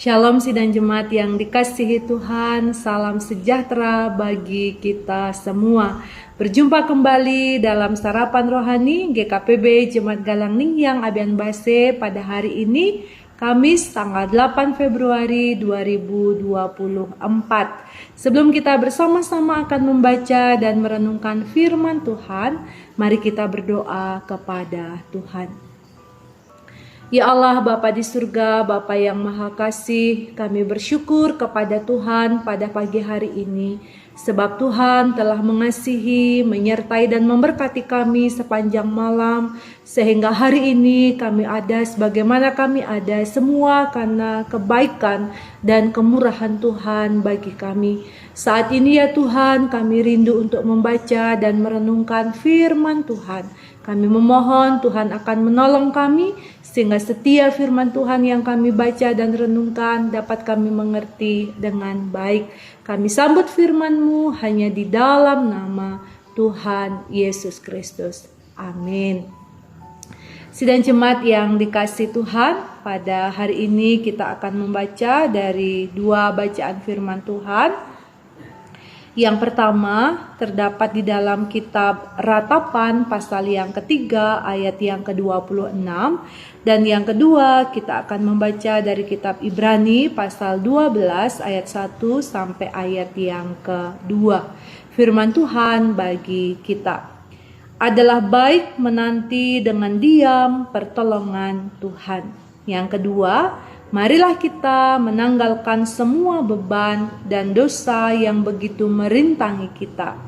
Shalom sidang jemaat yang dikasihi Tuhan, salam sejahtera bagi kita semua. Berjumpa kembali dalam Sarapan Rohani GKPB Jemaat Galang Ningyang Abian Base pada hari ini, Kamis tanggal 8 Februari 2024. Sebelum kita bersama-sama akan membaca dan merenungkan firman Tuhan, mari kita berdoa kepada Tuhan. Ya Allah, Bapa di surga, Bapa yang Maha Kasih, kami bersyukur kepada Tuhan pada pagi hari ini, sebab Tuhan telah mengasihi, menyertai dan memberkati kami sepanjang malam, sehingga hari ini kami ada sebagaimana kami ada, semua karena kebaikan dan kemurahan Tuhan bagi kami. Saat ini ya Tuhan, kami rindu untuk membaca dan merenungkan firman Tuhan. Kami memohon Tuhan akan menolong kami, sehingga setiap firman Tuhan yang kami baca dan renungkan dapat kami mengerti dengan baik. Kami sambut firman-Mu hanya di dalam nama Tuhan Yesus Kristus. Amin. Sidang jemaat yang dikasihi Tuhan, pada hari ini kita akan membaca dari dua bacaan firman Tuhan. Yang pertama terdapat di dalam kitab Ratapan pasal yang ketiga ayat yang ke-26, dan yang kedua kita akan membaca dari kitab Ibrani pasal 12 ayat 1 sampai ayat yang kedua. Firman Tuhan bagi kita. Adalah baik menanti dengan diam pertolongan Tuhan. Yang kedua, marilah kita menanggalkan semua beban dan dosa yang begitu merintangi kita.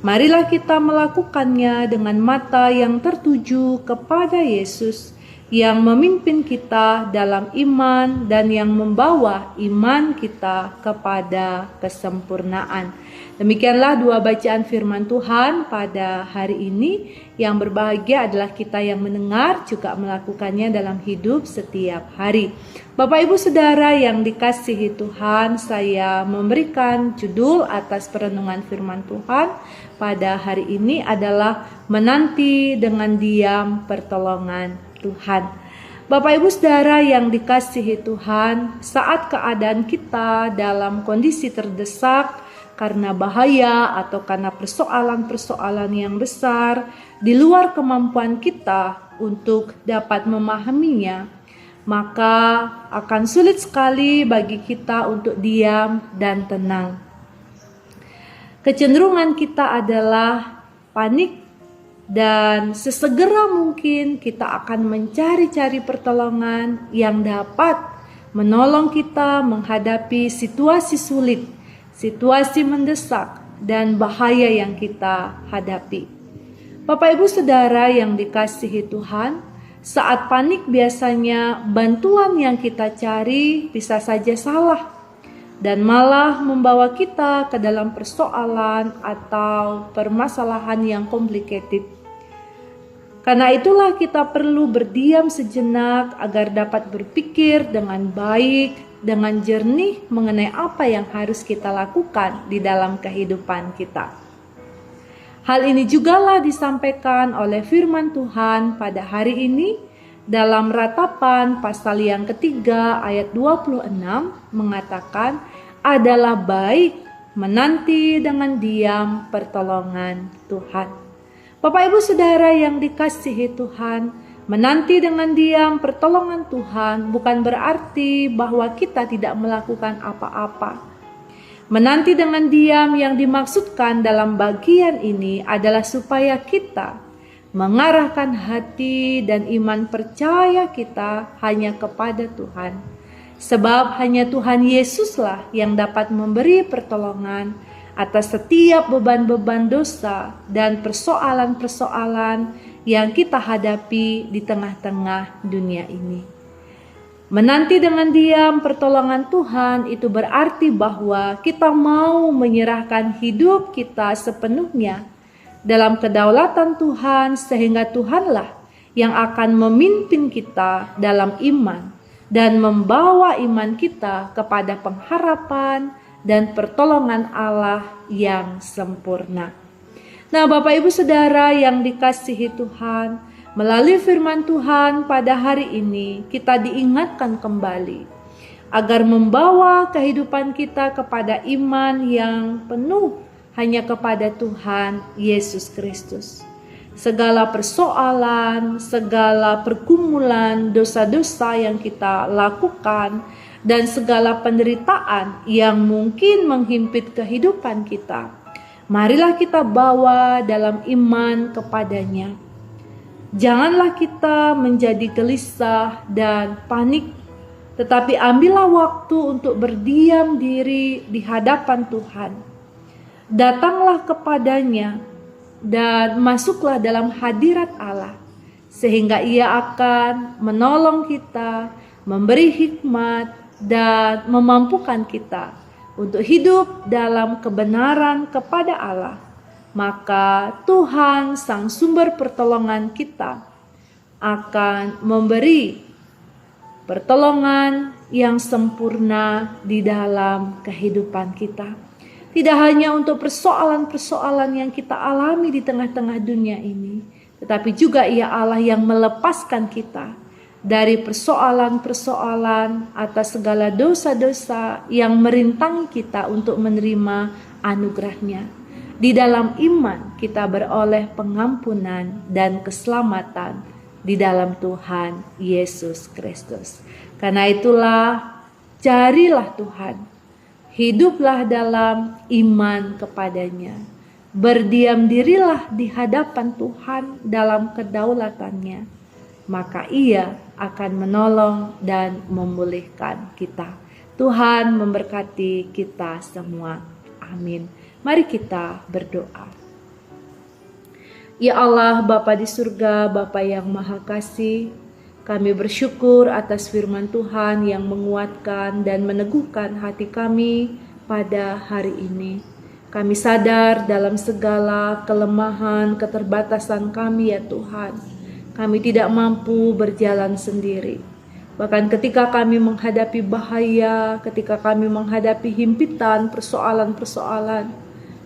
Marilah kita melakukannya dengan mata yang tertuju kepada Yesus yang memimpin kita dalam iman dan yang membawa iman kita kepada kesempurnaan. Demikianlah dua bacaan firman Tuhan pada hari ini. Yang berbahagia adalah kita yang mendengar juga melakukannya dalam hidup setiap hari. Bapak Ibu Saudara yang dikasihi Tuhan, saya memberikan judul atas perenungan firman Tuhan pada hari ini adalah menanti dengan diam pertolongan Tuhan. Bapak Ibu Saudara yang dikasihi Tuhan, saat keadaan kita dalam kondisi terdesak karena bahaya atau karena persoalan-persoalan yang besar di luar kemampuan kita untuk dapat memahaminya, maka akan sulit sekali bagi kita untuk diam dan tenang. Kecenderungan kita adalah panik, dan sesegera mungkin kita akan mencari-cari pertolongan yang dapat menolong kita menghadapi situasi sulit, situasi mendesak, dan bahaya yang kita hadapi. Bapak Ibu Saudara yang dikasihi Tuhan, saat panik biasanya bantuan yang kita cari bisa saja salah dan malah membawa kita ke dalam persoalan atau permasalahan yang complicated. Karena itulah kita perlu berdiam sejenak agar dapat berpikir dengan baik, dengan jernih mengenai apa yang harus kita lakukan di dalam kehidupan kita. Hal ini jugalah disampaikan oleh firman Tuhan pada hari ini dalam Ratapan pasal yang ketiga ayat 26 mengatakan, adalah baik menanti dengan diam pertolongan Tuhan. Bapak Ibu Saudara yang dikasihi Tuhan, menanti dengan diam pertolongan Tuhan bukan berarti bahwa kita tidak melakukan apa-apa. Menanti dengan diam yang dimaksudkan dalam bagian ini adalah supaya kita mengarahkan hati dan iman percaya kita hanya kepada Tuhan. Sebab hanya Tuhan Yesuslah yang dapat memberi pertolongan atas setiap beban-beban dosa dan persoalan-persoalan yang kita hadapi di tengah-tengah dunia ini. Menanti dengan diam pertolongan Tuhan itu berarti bahwa kita mau menyerahkan hidup kita sepenuhnya dalam kedaulatan Tuhan, sehingga Tuhanlah yang akan memimpin kita dalam iman dan membawa iman kita kepada pengharapan dan pertolongan Allah yang sempurna. Nah, Bapak Ibu Saudara yang dikasihi Tuhan, melalui firman Tuhan pada hari ini kita diingatkan kembali agar membawa kehidupan kita kepada iman yang penuh hanya kepada Tuhan Yesus Kristus. Segala persoalan, segala pergumulan, dosa-dosa yang kita lakukan, dan segala penderitaan yang mungkin menghimpit kehidupan kita, marilah kita bawa dalam iman kepadanya. Janganlah kita menjadi gelisah dan panik, tetapi ambillah waktu untuk berdiam diri di hadapan Tuhan. Datanglah kepadanya dan masuklah dalam hadirat Allah, sehingga Ia akan menolong kita, memberi hikmat, dan memampukan kita untuk hidup dalam kebenaran kepada Allah. Maka Tuhan, Sang Sumber pertolongan kita, akan memberi pertolongan yang sempurna di dalam kehidupan kita. Tidak hanya untuk persoalan-persoalan yang kita alami di tengah-tengah dunia ini, tetapi juga Ia Allah yang melepaskan kita dari persoalan-persoalan atas segala dosa-dosa yang merintangi kita untuk menerima anugerah-Nya. Di dalam iman kita beroleh pengampunan dan keselamatan di dalam Tuhan Yesus Kristus. Karena itulah, carilah Tuhan, hiduplah dalam iman kepadanya, berdiam dirilah di hadapan Tuhan dalam kedaulatannya, maka Ia akan menolong dan memulihkan kita. Tuhan memberkati kita semua. Amin. Mari kita berdoa. Ya Allah, Bapa di surga, Bapa yang Maha Kasih, kami bersyukur atas firman Tuhan yang menguatkan dan meneguhkan hati kami pada hari ini. Kami sadar dalam segala kelemahan, keterbatasan kami ya Tuhan. Kami tidak mampu berjalan sendiri. Bahkan ketika kami menghadapi bahaya, ketika kami menghadapi himpitan, persoalan-persoalan,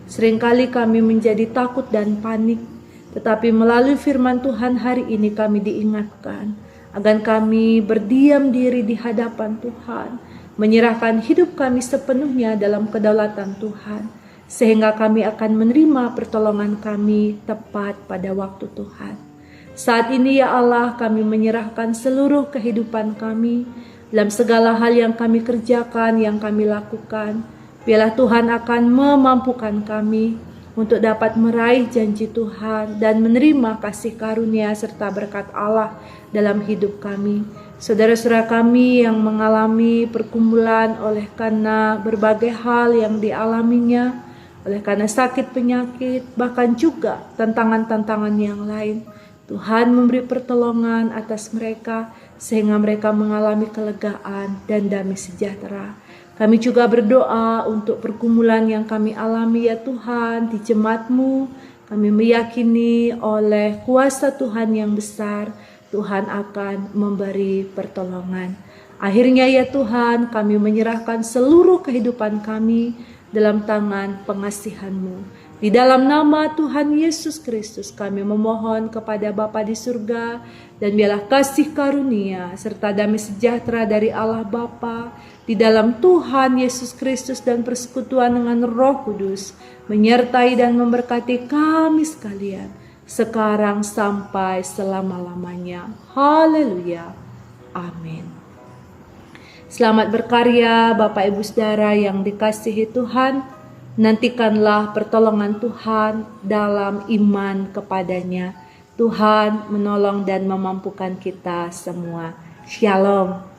seringkali kami menjadi takut dan panik. Tetapi melalui firman Tuhan hari ini kami diingatkan agar kami berdiam diri di hadapan Tuhan, menyerahkan hidup kami sepenuhnya dalam kedaulatan Tuhan, sehingga kami akan menerima pertolongan kami tepat pada waktu Tuhan. Saat ini ya Allah, kami menyerahkan seluruh kehidupan kami dalam segala hal yang kami kerjakan, yang kami lakukan. Biarlah Tuhan akan memampukan kami untuk dapat meraih janji Tuhan dan menerima kasih karunia serta berkat Allah dalam hidup kami. Saudara-saudara kami yang mengalami pergumulan oleh karena berbagai hal yang dialaminya, oleh karena sakit penyakit, bahkan juga tantangan-tantangan yang lain, Tuhan memberi pertolongan atas mereka sehingga mereka mengalami kelegaan dan damai sejahtera. Kami juga berdoa untuk pergumulan yang kami alami ya Tuhan di jemaat-Mu. Kami meyakini oleh kuasa Tuhan yang besar, Tuhan akan memberi pertolongan. Akhirnya ya Tuhan, kami menyerahkan seluruh kehidupan kami dalam tangan pengasihan-Mu. Di dalam nama Tuhan Yesus Kristus kami memohon kepada Bapa di surga, dan biarlah kasih karunia serta damai sejahtera dari Allah Bapa di dalam Tuhan Yesus Kristus dan persekutuan dengan Roh Kudus menyertai dan memberkati kami sekalian sekarang sampai selama-lamanya. Haleluya. Amin. Selamat berkarya Bapak Ibu Saudara yang dikasihi Tuhan. Nantikanlah pertolongan Tuhan dalam iman kepadanya. Tuhan menolong dan memampukan kita semua. Shalom.